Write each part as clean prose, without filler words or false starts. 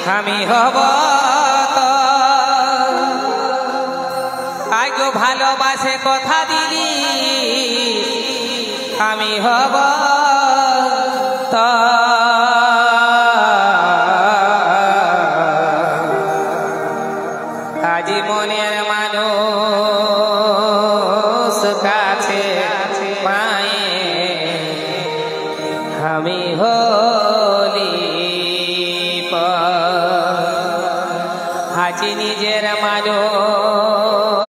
আমি হব আজ ভালোবাসে কথা দিলি আমি হব আজ মনের মানুষ কাছে পায়ে আমি হলি আজ নিজের মানুষ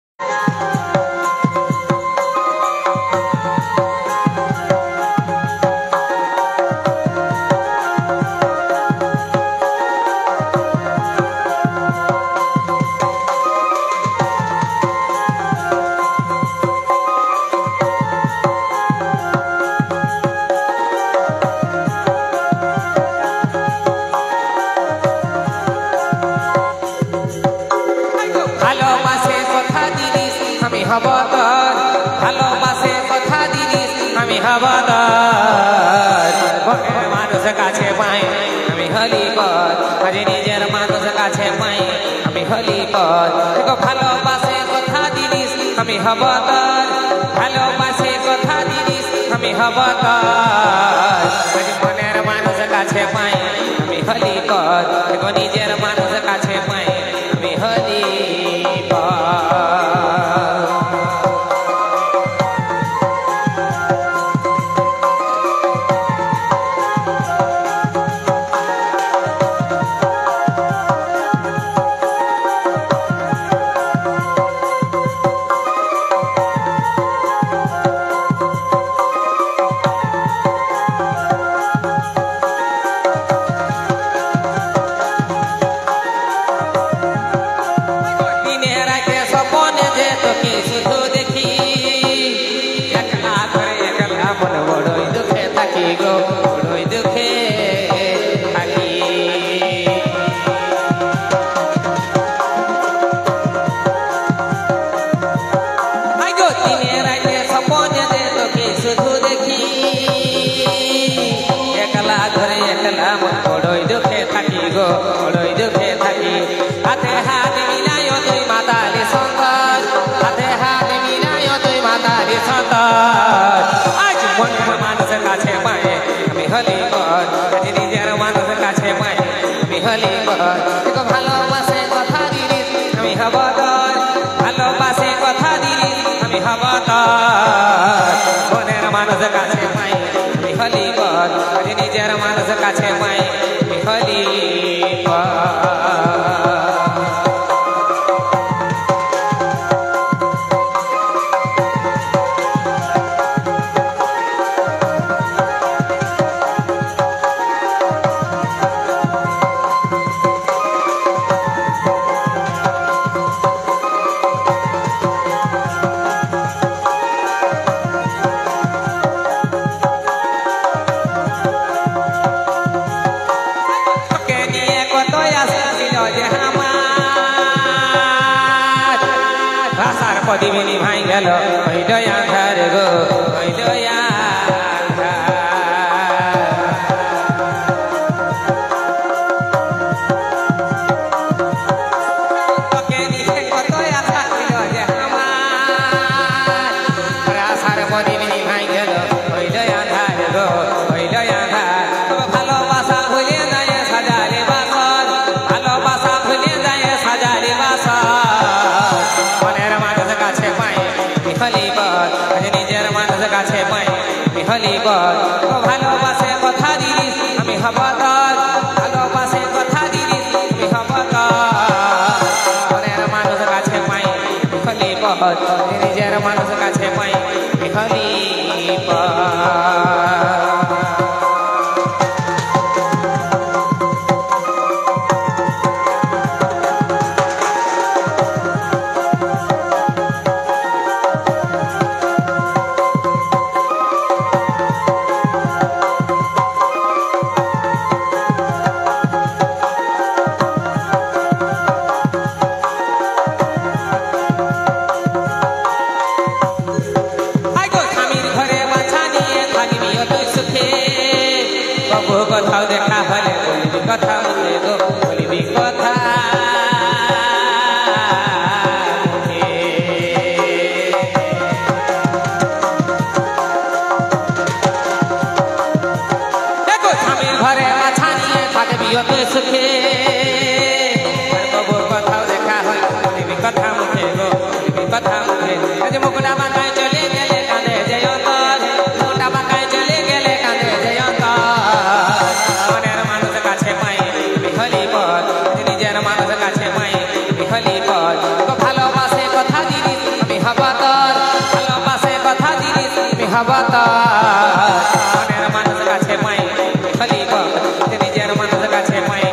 ভালোবাসে কথা দিলিস আমি হব মানুষ কাছে পাই আমি হলি পথ আজ নিজের মানুষ কাছে পাই আমি হলি পথ ভালোবাসে কথা দিলিস আমি হব ভালোবাসে কথা দিলিস আমি হব আজ মনের মানুষ কাছে পাই আমি হলি পথ নিজের মানুষ কাছে পাই আমি হলি আজ মনের মানুষ কাছে পাই আমি হলি পথ নিজের মানুষ কাছে পাই আমি হলি পথ ভালোবাসে কথা দিলিস আমি হব ভালোবাসে কথা দিলিস আমি হব মনের মানুষ কাছে পাই আমি হলি পথ নিজের মানুষ কাছে পাই আমি হলি দিবিনি ভাই গেল হইল আধার গো হইল তোকে নিয়ে কত আশা ছিল যে আমার আশার দিবিনি ভাই গেল হইল আধার গো হইল আধার ভালোবাসা ভুলে যায় সাজারে বাসর ভালোবাসা ভুলে যায় সাজারে বাসর নিজের মানুষ কাছে পাই আমি হলি ভালোবাসে কথা দিলিস আমি হব ভালোবাসে কথা দিলিস আমি হব মনের মানুষ কাছে পাই হলি নিজের মানুষ কাছে পাই হলি কোথাও দেখা হলে বলবি কথা বলে গো বলবি প্রিয়ত সুখে কবুর কথাও দেখা হয় দিবি কথা মুখে গো দিবি কথা মুখে আজ মুকুটা বাঁকায় চলে গেলে কাঁদে যে অন্তর মুকুটা বাঁকায় চলে গেলে কাঁদে যে অন্তর মনের মানুষ কাছে পাই তুমি হলি পথ নিজের মানুষ কাছে পাই তুমি হলি পথ ভালোবাসে কথা দিলিস আমি হব তোর ভালোবাসে কথা দিলিস তুমি হব তোর মনের মানুষ কাছে পাই হলি পথ নিজের মানুষ কাছে পাই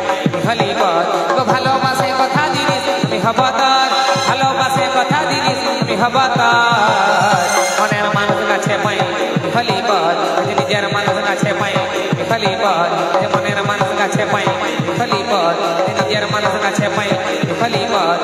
হলি পথ ভালোবাসে কথা দিলিস তুমি হব তোর ভালোবাসে কথা দিলিস তুমি হব তোর মনের মানুষ কাছে পাই হলি পথ নিজের মানুষ কাছে পাই হলি পথ মনের মানুষ কাছে পাই হলি পথ নিজের মানুষ কাছে পাই হলি পথ